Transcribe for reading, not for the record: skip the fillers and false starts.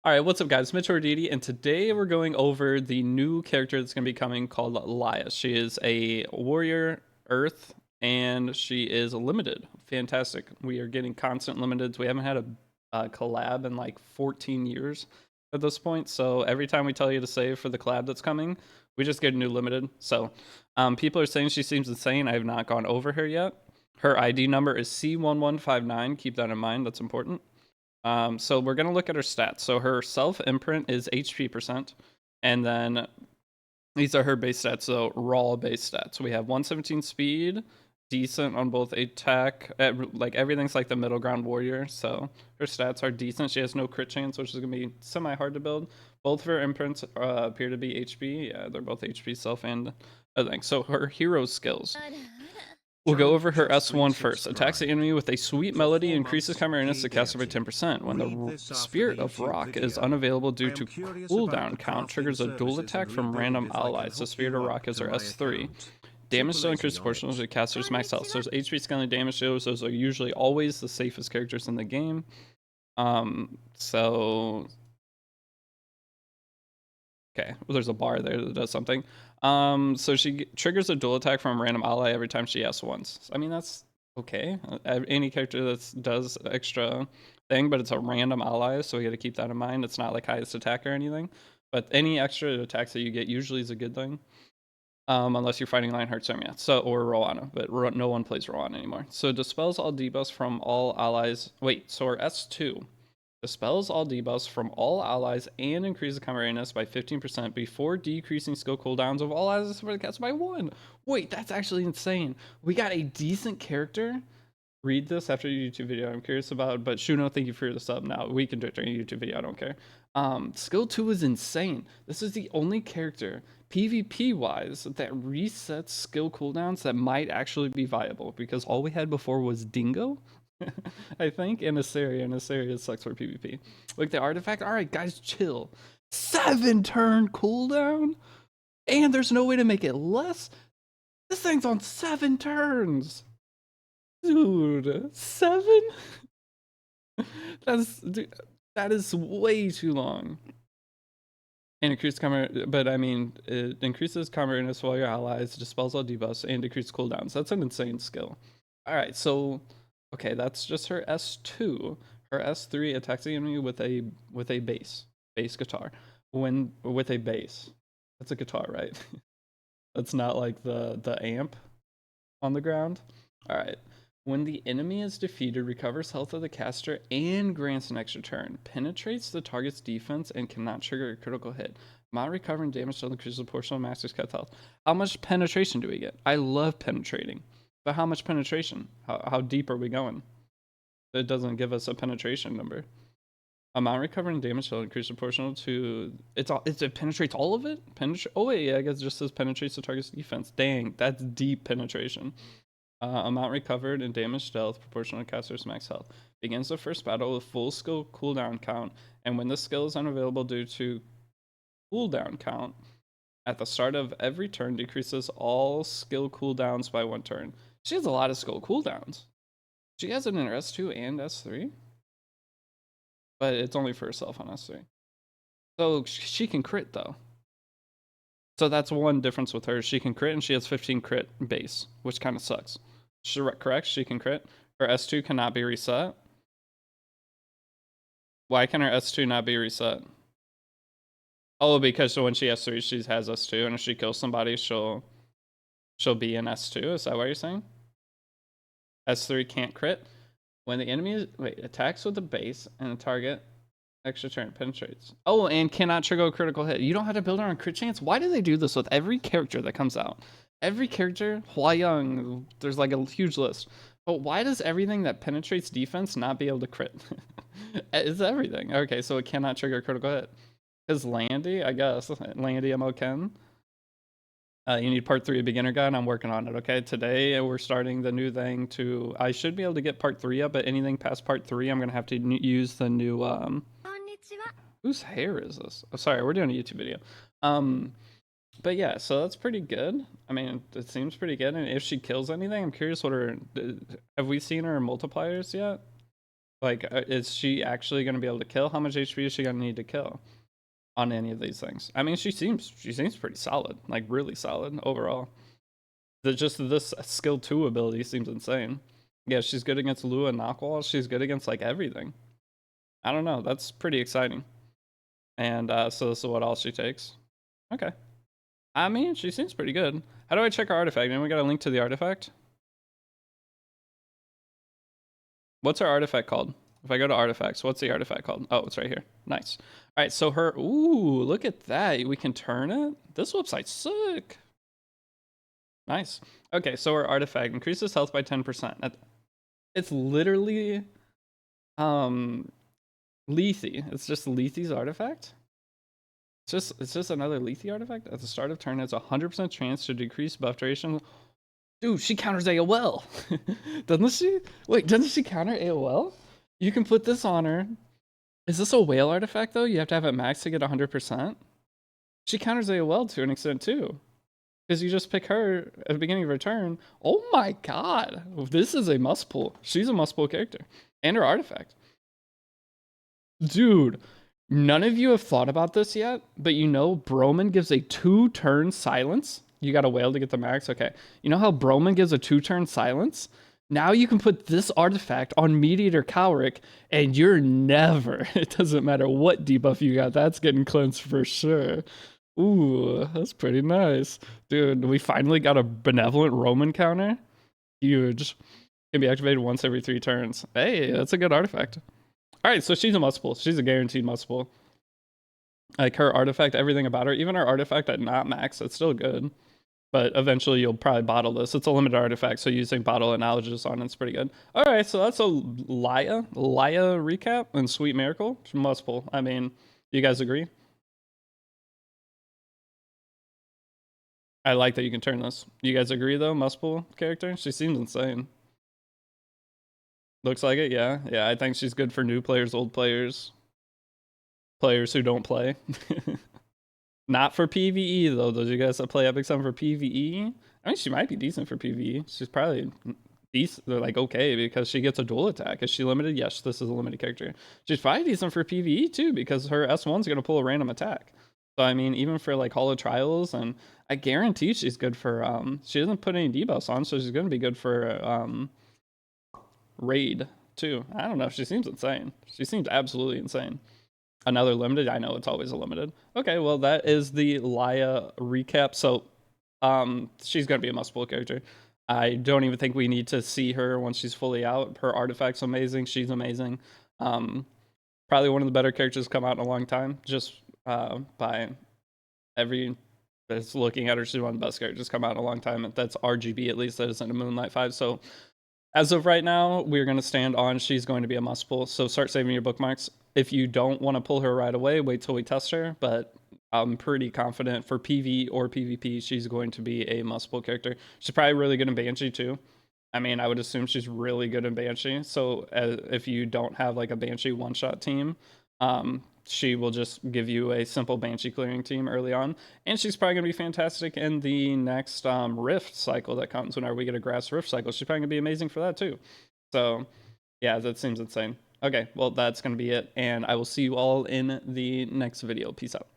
Alright, what's up guys, Mitch or Deity, and today we're going over the new character that's going to be coming called Laia. She is a warrior earth, and she is limited. Fantastic. We are getting constant limiteds. We haven't had a collab in like 14 years at this point, so every time we tell you to save for the collab that's coming, we just get a new limited. So people are saying she seems insane. I have not gone over her yet. Her ID number is C1159. Keep that in mind. That's important. So we're gonna look at her stats. So her self imprint is HP percent, and then these are her base stats. So raw base stats. We have 117 speed, decent on both attack. Like everything's like the middle ground warrior. So her stats are decent. She has no crit chance, which is gonna be semi hard to build. Both of her imprints appear to be HP. Yeah, they're both HP self and other things. So her hero skills. We'll go over her S1 first. Attacks the enemy with a sweet melody, increases counter awareness to caster by 10%. When the Spirit of Rock is unavailable due to cooldown count, triggers a dual attack from random allies. The Spirit of Rock is her S3. Damage still increases proportional to caster's max health. So HP scaling damage dealers, those are usually always the safest characters in the game. Okay, well, there's a bar there that does something. So she triggers a dual attack from a random ally every time she asks once. I mean, that's okay. Any character that does extra thing, but it's a random ally, so we got to keep that in mind. It's not like highest attack or anything, but any extra attacks that you get usually is a good thing. Unless you're fighting Lionheart Semia, or Roana, but no one plays Roana anymore. So dispels all debuffs from all allies. Wait, so our S2 dispels all debuffs from all allies and increases combat readiness by 15% before decreasing skill cooldowns of all allies for the cast by 1. Wait, that's actually insane. We got a decent character. Read this after your YouTube video. I'm curious about, but Shuno, thank you for the sub. Now we can do it during a YouTube video. I don't care. Skill 2 is insane. This is the only character PvP wise that resets skill cooldowns that might actually be viable, because all we had before was Dingo, I think, and Assyria, and Assyria sucks for PvP. Like the artifact. All right, guys, chill. 7-turn cooldown, and there's no way to make it less. This thing's on 7 turns. Dude, 7? That is way too long. And increased combat, but I mean, it increases combat readiness while your allies, dispels all debuffs, and decreases cooldowns. That's an insane skill. All right, so okay, that's just her S2. Her S3 attacks the enemy with a bass guitar. When with a bass, that's a guitar, right? That's not like the amp on the ground. All right. When the enemy is defeated, recovers health of the caster and grants an extra turn. Penetrates the target's defense and cannot trigger a critical hit. Amount recovering damage still increases the portion of master's cut health. How much penetration do we get? I love penetrating. But how much penetration? How deep are we going? It doesn't give us a penetration number. Amount recovering damage still increases proportional to it penetrates all of it? Oh wait, yeah, I guess it just says penetrates the target's defense. Dang, that's deep penetration. Amount recovered and damaged health proportional to caster's max health. Begins the first battle with full skill cooldown count, and when the skill is unavailable due to cooldown count, at the start of every turn decreases all skill cooldowns by 1 turn. She has a lot of skill cooldowns. She has it in her S2 and S3, but it's only for herself on S3. So she can crit though. So that's one difference with her. She can crit, and she has 15 crit base, which kind of sucks. Correct, she can crit. Her S2 cannot be reset. Why can her S2 not be reset? Oh, because when she S3, she has S2, and if she kills somebody, she'll be in S2. Is that what you're saying? S3 can't crit. When the enemy attacks with the base and the target extra turn penetrates. Oh, and cannot trigger a critical hit. You don't have to build her on crit chance. Why do they do this with every character that comes out? Every character, Huayang, there's like a huge list. But why does everything that penetrates defense not be able to crit? It's everything. Okay, so it cannot trigger a critical hit. Because Landy, I guess. Landy MO Ken. You need part 3 of beginner guide. I'm working on it. Okay, today we're starting the new thing to. I should be able to get part 3 up, but anything past part 3, I'm gonna have to use the new. Whose hair is this? Oh, sorry, we're doing a YouTube video. But yeah, so that's pretty good. I mean, it seems pretty good. And if she kills anything, I'm curious what her. Have we seen her multipliers yet? Like, is she actually going to be able to kill? How much HP is she going to need to kill on any of these things? I mean, she seems pretty solid, like really solid overall. Just this skill 2 ability seems insane. Yeah, she's good against Lua and Knockwall. She's good against like everything. I don't know. That's pretty exciting. And so this is what all she takes. Okay. I mean, she seems pretty good. How do I check her artifact? And we got a link to the artifact. What's her artifact called? If I go to artifacts, what's the artifact called? Oh, it's right here. Nice. All right, so her, ooh, look at that. We can turn it. This website's sick. Nice. Okay, so her artifact increases health by 10%. It's literally Lethe. It's just Lethe's artifact. It's just another Lethe artifact. At the start of turn, it's a 100% chance to decrease buff duration. Dude, she counters AOL. Doesn't she? Wait, doesn't she counter AOL? You can put this on her. Is this a whale artifact though? You have to have it max to get 100%. She counters AOL to an extent too. Because you just pick her at the beginning of her turn. Oh my god. This is a must pull. She's a must pull character. And her artifact. Dude, none of you have thought about this yet, but you know Broman gives a 2-turn silence. You got a whale to get the max? Okay. You know how Broman gives a 2-turn silence? Now you can put this artifact on Mediator Cowrick, and you're never, it doesn't matter what debuff you got, that's getting cleansed for sure. Ooh, that's pretty nice. Dude, we finally got a benevolent Roman counter. Huge. Can be activated once every 3 turns. Hey, that's a good artifact. All right, so she's a must pull. She's a guaranteed must pull. Like her artifact, everything about her, even her artifact at not max, it's still good. But eventually you'll probably bottle this. It's a limited artifact, so using bottle analogies on it's pretty good. All right, so that's a Laia recap and Sweet Miracle. Must pull. I mean, you guys agree? I like that you can turn this. You guys agree though? Must pull character? She seems insane. Looks like it, yeah. Yeah, I think she's good for new players, old players, players who don't play. Not for PvE though. Those of you guys that play Epic Summon for PvE, I mean, she might be decent for PvE. She's probably decent. They're like okay because she gets a dual attack. Is she limited? Yes, this is a limited character. She's probably decent for PvE too because her S1's gonna pull a random attack. So I mean, even for like Holo Trials, and I guarantee she's good for she doesn't put any debuffs on, so she's gonna be good for raid too. I don't know. She seems insane. She seems absolutely insane. Another limited. I know it's always a limited. Okay, well that is the Laia recap. So she's gonna be a must pull character. I don't even think we need to see her once she's fully out. Her artifact's amazing. She's amazing. Probably one of the better characters to come out in a long time. Just by every that's looking at her, she's one of the best characters to come out in a long time. That's RGB at least. That isn't a Moonlight 5. So as of right now, we're going to stand on she's going to be a must pull. So start saving your bookmarks. If you don't want to pull her right away, wait till we test her. But I'm pretty confident for PV or PvP, she's going to be a must pull character. She's probably really good in Banshee too. I mean, I would assume she's really good in Banshee. So if you don't have like a Banshee one-shot team, she will just give you a simple Banshee clearing team early on. And she's probably going to be fantastic in the next Rift cycle that comes whenever we get a Grass Rift cycle. She's probably going to be amazing for that too. So yeah, that seems insane. Okay, well, that's going to be it. And I will see you all in the next video. Peace out.